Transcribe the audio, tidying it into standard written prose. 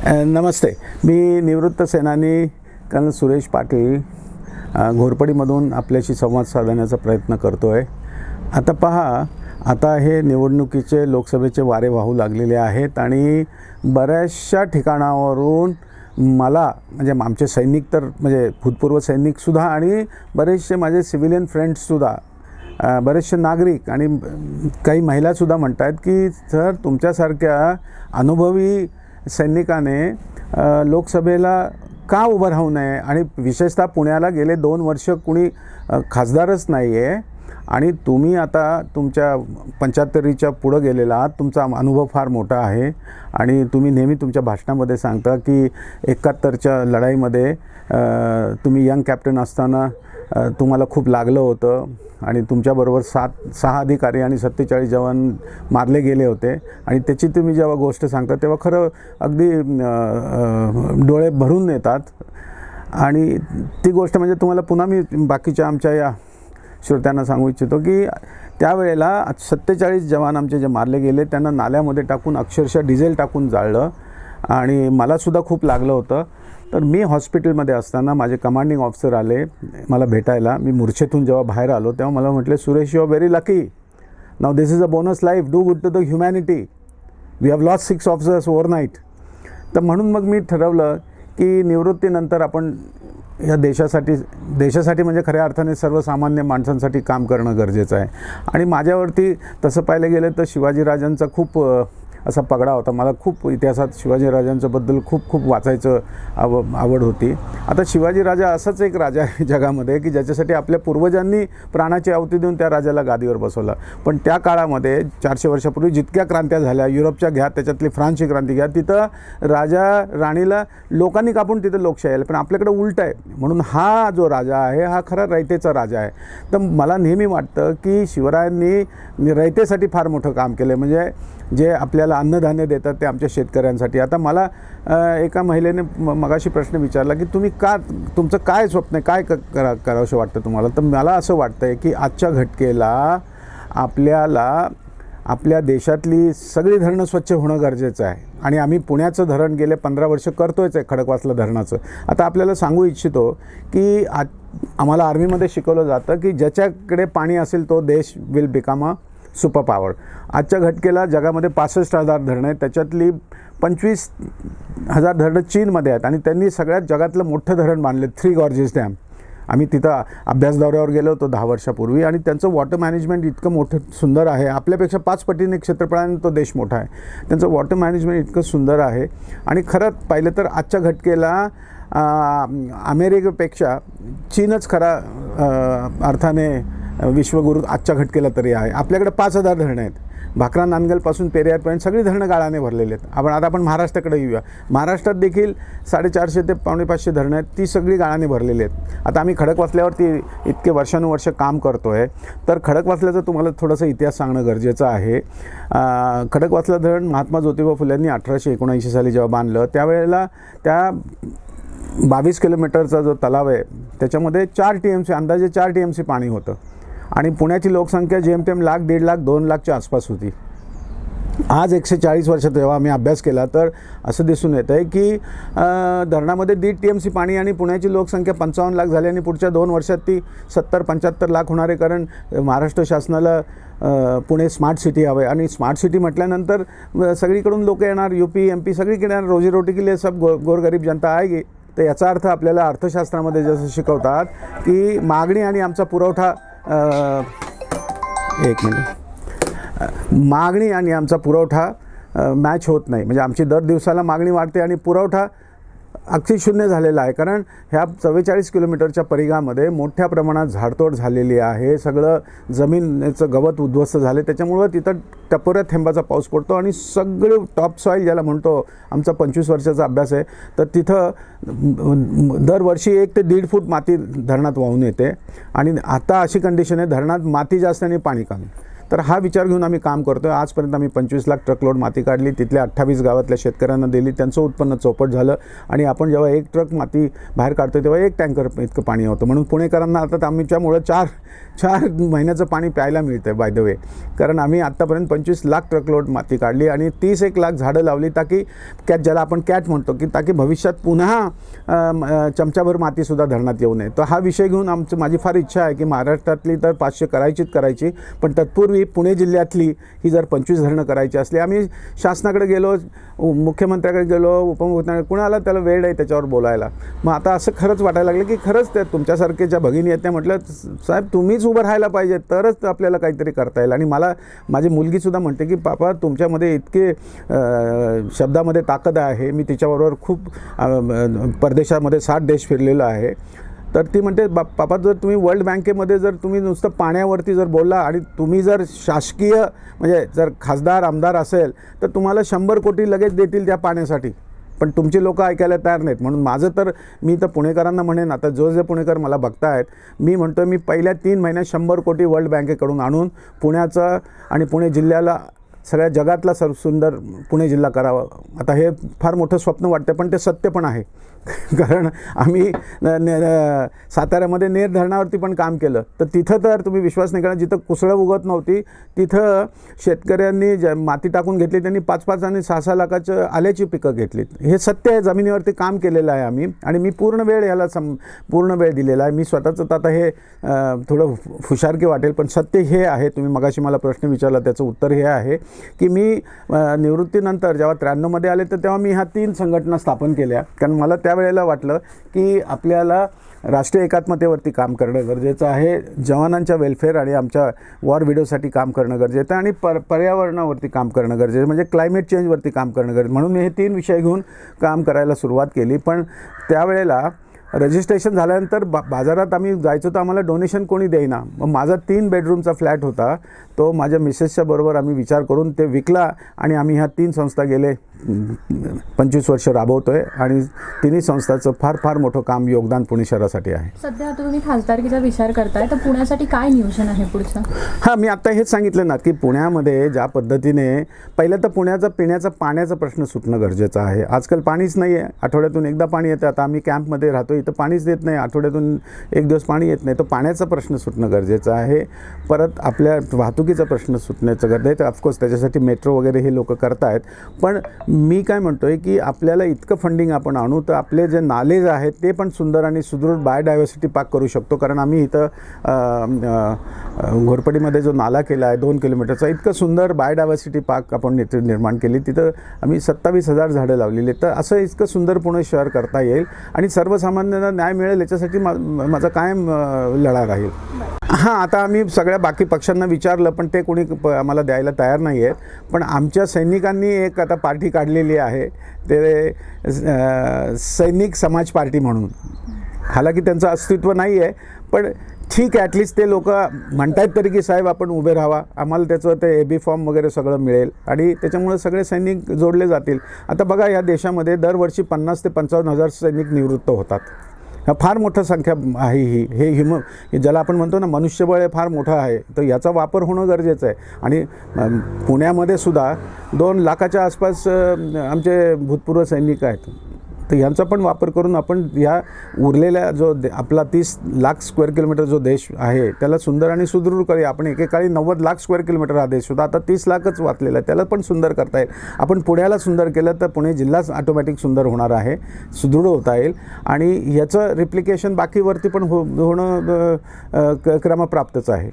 नमस्ते. मी निवृत्त सेनानी कर्नल सुरेश पाटील घोरपडीमधून आपल्याशी संवाद साधण्याचा प्रयत्न करतो आहे. आता पहा, आता हे निवडणुकीचे लोकसभेचे वारे वाहू लागलेले आहेत आणि बऱ्याचशा ठिकाणावरून मला म्हणजे आमचे सैनिक तर म्हणजे भूतपूर्व सैनिकसुद्धा आणि बरेचसे माझे सिव्हिलियन फ्रेंड्ससुद्धा, बरेचसे नागरिक आणि काही महिलासुद्धा म्हणत आहेत की सर, तुमच्यासारख्या अनुभवी सैनिकाने लोकसभेला का उभं राहू नये आणि विशेषतः पुण्याला गेले 2 वर्ष कुणी खासदारच नाही आहे आणि तुम्ही आता तुमच्या 75च्या पुढं गेलेला आहात. तुमचा अनुभव फार मोठा आहे आणि तुम्ही नेहमी तुमच्या भाषणामध्ये सांगता की 71च्या लढाईमध्ये तुम्ही यंग कॅप्टन असताना तुम्हाला खूप लागलं होतं आणि तुमच्याबरोबर 6 अधिकारी आणि 47 जवान मारले गेले होते आणि त्याची तुम्ही जेव्हा गोष्ट सांगता तेव्हा खरं अगदी डोळे भरून येतात. आणि ती गोष्ट म्हणजे तुम्हाला पुन्हा मी बाकीच्या आमच्या या श्रोत्यांना सांगू इच्छितो की त्यावेळेला 47 जवान आमचे जे मारले गेले त्यांना नाल्यामध्ये टाकून अक्षरशः डिझेल टाकून जाळलं आणि मलासुद्धा खूप लागलं होतं. तर मी हॉस्पिटलमध्ये असताना माझे कमांडिंग ऑफिसर आले मला भेटायला. मी मूर्छेतून जेव्हा बाहेर आलो तेव्हा मला म्हटले, Suresh, you are very lucky. Now this is a bonus life. Do good to the humanity. We have lost 6 officers overnight. तर म्हणून मग मी ठरवलं की निवृत्तीनंतर आपण या देशासाठी म्हणजे खऱ्या अर्थाने सर्वसामान्य माणसांसाठी काम करणं गरजेचं आहे. आणि माझ्यावरती तसं पाहायला गेलं तर शिवाजीराजांचा खूप असा पगडा होता. मला खूप इतिहासात शिवाजीराजांच्याबद्दल खूप वाचायचं आवड होती. आता शिवाजीराजा असाच एक राजा आहे जगामध्ये की ज्याच्यासाठी आपल्या पूर्वजांनी प्राणाची आहुती देऊन त्या राजाला गादीवर बसवलं. पण त्या काळामध्ये 400 वर्षापूर्वी जितक्या क्रांत्या झाल्या, युरोपच्या घ्या, त्याच्यातली फ्रान्सची क्रांती घ्या, तिथं राजा राणीला लोकांनी कापून तिथं लोकशाही आली. पण आपल्याकडे उलट आहे. म्हणून हा जो राजा आहे हा खरा रयतेचा राजा आहे. तर मला नेहमी वाटतं की शिवरायांनी रयतेसाठी फार मोठं काम केलं. म्हणजे जे आपल्याला अन्नधान्य देतात ते आमच्या शेतकऱ्यांसाठी. आता मला एका महिलेने मगाशी प्रश्न विचारला की तुमचं काय स्वप्न आहे, काय करावंसं वाटतं तुम्हाला. तर मला असं वाटतं आहे की आजच्या घटकेला आपल्याला आपल्या देशातली सगळी धरणं स्वच्छ होणं गरजेचं आहे. आणि आम्ही पुण्याचं धरण गेले 15 वर्ष करतोयच आहे, खडकवासला धरणाचं. आता आपल्याला सांगू इच्छितो की आम्हाला आर्मीमध्ये शिकवलं जातं की ज्याच्याकडे पाणी असेल तो देश will become a super power. आजच्या घटकेला जगामध्ये 65,000 धरणं आहेत. त्याच्यातली 25,000 धरणं चीनमध्ये आहेत आणि त्यांनी सगळ्यात जगातलं मोठं धरण बांधले, 3 गॉर्जेस डॅम. आम्ही तिथं अभ्यास दौऱ्यावर गेलो होतो 10 वर्षापूर्वी आणि त्यांचं वॉटर मॅनेजमेंट इतकं मोठं सुंदर आहे. आपल्यापेक्षा 5 पटीने क्षेत्रफळाने तो देश मोठा आहे. त्यांचं वॉटर मॅनेजमेंट इतकं सुंदर आहे. आणि खरंच पाहिलं तर आजच्या घटकेला अमेरिकेपेक्षा चीनच खरा अर्थाने विश्वगुरू आजच्या घटकेला तरी आहे. आपल्याकडे 5,000 धरणं आहेत. भाकरा नांदगलपासून पेरियारपर्यंत सगळी धरणं गाळाने भरलेली आहेत. आपण महाराष्ट्राकडे येऊया. महाराष्ट्रात देखील 450 ते 550 धरणं आहेत, ती सगळी गाळाने भरलेली आहेत. आता आम्ही खडकवासल्यावरती इतके वर्षानुवर्ष काम करतो आहे. तर खडकवासल्याचा तुम्हाला थोडंसं इतिहास सांगणं गरजेचं आहे. खडकवासला धरण महात्मा ज्योतिबा फुल्यांनी 1879 साली जेव्हा बांधलं त्यावेळेला त्या 22 किलोमीटरचा जो तलाव आहे त्याच्यामध्ये 4 TMC अंदाजे 4 TMC पाणी होतं. आणि पुण्याची लोकसंख्या जेमतेम 1,00,000, 1,50,000, 2,00,000च्या आसपास होती. आज 140 वर्षात जेव्हा आम्ही अभ्यास केला तर असं दिसून येतं आहे की धरणामध्ये 1.5 TMC पाणी आणि पुण्याची लोकसंख्या 55 लाख झाली आणि पुढच्या 2 वर्षात ती 70-75 लाख होणार आहे. कारण महाराष्ट्र शासनाला पुणे स्मार्ट सिटी हवं आहे आणि स्मार्ट सिटी म्हटल्यानंतर सगळीकडून लोक येणार, UP MP सगळीकडे येणार. रोजीरोटी के लिए सब गोरगरीब जनता आएगी. तर याचा अर्थ आपल्याला अर्थशास्त्रामध्ये जसं शिकवतात की मागणी आणि आमचा पुरवठा मागणी आणि आमचा पुरवठा मॅच होत नाही. म्हणजे आमची दर दिवसाला मागणी वाढते आणि पुरवठा अगदी शून्य झालेला आहे. कारण ह्या 44 किलोमीटरच्या परिघामध्ये मोठ्या प्रमाणात झाडतोड झालेली आहे. सगळं जमिनीचं गवत उद्ध्वस्त झाले. त्याच्यामुळं तिथं टपोऱ्या थेंबाचा पाऊस पडतो आणि सगळं टॉप सॉईल ज्याला म्हणतो, आमचा 25 वर्षाचा अभ्यास आहे. तर तिथं दरवर्षी 1 ते 1.5 फूट माती धरणात वाहून येते आणि आता अशी कंडिशन आहे धरणात माती जास्त आणि पाणी कमी. तर हा विचार घेऊन आम्ही काम करतो आहे. आजपर्यंत आम्ही 25 लाख ट्रकलोड माती काढली, तिथल्या 28 गावातल्या शेतकऱ्यांना दिली, त्यांचं उत्पन्न चौपट झालं. आणि आपण जेव्हा 1 ट्रक माती बाहेर काढतो तेव्हा 1 टँकर इतकं पाणी होतं. म्हणून पुणेकरांना आता आमच्यामुळं 4 महिन्याचं पाणी प्यायला मिळतं आहे बाय द वे. कारण आम्ही आत्तापर्यंत 25 लाख ट्रकलोड माती काढली आणि 30-1 लाख झाडं लावली, ताकी ज्याला आपण कॅट म्हणतो, की ताकी भविष्यात पुन्हा चमचाभर मातीसुद्धा धरणात येऊ नये. तर हा विषय घेऊन माझी फार इच्छा आहे की महाराष्ट्रातली तर 500 करायची, पण तत्पूर्वी पुणे जिल्ह्यातली ही जर 25 धरणं करायची असली, आम्ही शासनाकडे गेलो, मुख्यमंत्र्याकडे गेलो, उपमुख्यमंत्र्याकडे, कुणाला त्याला वेळ आहे त्याच्यावर बोलायला. मग आता असं खरंच वाटायला लागलं की खरंच त्या तुमच्यासारखे ज्या भगिनी आहेत त्या म्हटलं, साहेब तुम्हीच उभं राहायला पाहिजे, तरच आपल्याला काहीतरी करता येईल. आणि मला माझी मुलगीसुद्धा म्हणते की पापा तुमच्यामध्ये इतके शब्दामध्ये ताकद आहे. मी तिच्याबरोबर खूप परदेशामध्ये 60 देश फिरलेलो आहे. तर ती म्हणते पापा जर तुम्ही वर्ल्ड बँकेमध्ये जर तुम्ही नुसतं पाण्यावरती जर बोलला आणि तुम्ही जर शासकीय म्हणजे जर खासदार आमदार असेल तर तुम्हाला 100 कोटी लगेच देतील त्या पाण्यासाठी, पण तुमची लोकं ऐकायला तयार नाहीत. म्हणून माझं तर मी तर पुणेकरांना म्हणेन, आता जे पुणेकर मला बघतायत, मी म्हणतो मी पहिल्या 3 महिन्यात 100 कोटी वर्ल्ड बँकेकडून आणून पुण्याचं आणि पुणे जिल्ह्याला सगळ्या जगातला सुंदर पुणे जिल्हा करावा. आता हे फार मोठं स्वप्न वाटतं, पण ते सत्य पण आहे. कारण आम्ही साताऱ्यामध्ये नेर धरणावरती पण काम केलं, तर तिथं तर तुम्ही विश्वास नाही करणार, जिथं कुसळं उगत नव्हती तिथं शेतकऱ्यांनी माती टाकून घेतली, त्यांनी 5-5 आणि 6-6 लाखाचं आल्याची पिकं घेतलीत. हे सत्य आहे, जमिनीवरती काम केलेलं आहे आम्ही. आणि मी पूर्ण वेळ याला पूर्ण वेळ दिलेला आहे. मी स्वतःचं आता हे थोडं हुशारकी वाटेल, पण सत्य हे आहे. तुम्ही मगाशी मला प्रश्न विचारला, त्याचं उत्तर हे आहे की मी निवृत्तीनंतर जेव्हा 93मध्ये आले तर तेव्हा मी ह्या 3 संघटना स्थापन केल्या. कारण मला त्यावेळेला वाटलं की आपल्याला राष्ट्रीय एकात्मतेवरती काम करणं गरजेचं आहे, जवानांच्या वेलफेअर आणि आमच्या वॉर विडोसाठी काम करणं गरजेचं आहे, आणि पर्यावरणावरती काम करणं गरजेचं आहे, म्हणजे क्लायमेट चेंजवरती काम करणं गरजेचं. म्हणून मी हे 3 विषय घेऊन काम करायला सुरुवात केली. पण त्यावेळेला रजिस्ट्रेशन झाल्यानंतर बाजारात आम्ही जायचो तर आम्हाला डोनेशन कोणी देईना. मग माझा 3 बेडरूमचा फ्लॅट होता, तो माझ्या मिसेसच्या बरोबर आम्ही विचार करून ते विकला आणि आम्ही ह्या 3 संस्था गेले 25 वर्ष राबवतो आहे. आणि तिन्ही संस्थाचं फार मोठं काम योगदान पुणे शहरासाठी आहे. सध्या आता तुम्ही खासदारकीचा विचार करताय, तर पुण्यासाठी काय नियोजन आहे पुढचं? हां, मी आत्ता हेच सांगितलं ना की पुण्यामध्ये ज्या पद्धतीने पहिलं तर पुण्याचा पिण्याचा पाण्याचा प्रश्न सुटणं गरजेचं आहे. आजकाल पाणीच नाही आहे, आठवड्यातून एकदा पाणी येतं. आता आम्ही कॅम्पमध्ये राहतो, इथं पाणीच देत नाही, आठवड्यातून 1 दिवस पाणी येत नाही. तर पाण्याचा प्रश्न सुटणं गरजेचं आहे. परत आपल्या वाहतुकीचा प्रश्न सुटण्याचं गरजेचं आहे. ऑफकोर्स त्याच्यासाठी मेट्रो वगैरे हे लोक करतायत. पण मी काय म्हणतो आहे की आपल्याला इतकं फंडिंग आपण आणू तर आपले जे नालेज आहेत ते पण सुंदर आणि सुदृढ बायोडायव्हर्सिटी पार्क करू शकतो. कारण आम्ही इथं घोरपडीमध्ये जो नाला केला आहे 2 किलोमीटरचा, इतकं सुंदर बायोडायव्हर्सिटी पार्क आपण इथे निर्माण केली. तिथं आम्ही 27,000 झाडं लावलेली. तर असं इतकं सुंदर पुणे शहर करता येईल आणि सर्वसामान्यांना न्याय मिळेल याच्यासाठी माझा कायम लढा राहील. हां, आता आम्ही सगळ्या बाकी पक्षांना विचारलं, पण ते कोणी आम्हाला द्यायला तयार नाही आहेत. पण आमच्या सैनिकांनी एक आता पार्टी काढलेली आहे, ते सैनिक समाज पार्टी म्हणून. हालाकी त्यांचं अस्तित्व नाही आहे, पण ठीक आहे, ॲटलिस्ट ते लोक म्हणतायत तरी की साहेब आपण उभे राहावा, आम्हाला त्याचं ते AB फॉर्म वगैरे सगळं मिळेल आणि त्याच्यामुळे सगळे सैनिक जोडले जातील. आता बघा, या देशामध्ये दरवर्षी 50,000 ते 55,000 सैनिक निवृत्त होतात. हा फार मोठं संख्या आहे ही. हे ज्याला आपण म्हणतो ना मनुष्यबळ हे फार मोठं आहे. तर याचा वापर होणं गरजेचं आहे. आणि पुण्यामध्ये सुद्धा 2 लाखाच्या आसपास आमचे भूतपूर्व सैनिक आहेत. तर यांचा पण वापर करून आपण ह्या उरलेल्या जो आपला 30 लाख स्क्वेअर किलोमीटर जो देश आहे त्याला सुंदर आणि सुदृढ करूया. आपण एकेकाळी 90 लाख स्क्वेअर किलोमीटर हा देश होता, आता 30 लाखच वाचलेला आहे. त्याला पण सुंदर करता येईल. आपण पुण्याला सुंदर केलं तर पुणे जिल्हाच ऑटोमॅटिक सुंदर होणार आहे, सुदृढ होता येईल. आणि याचं रिप्लिकेशन बाकीवरती पण होणं क्रमप्राप्तच आहे.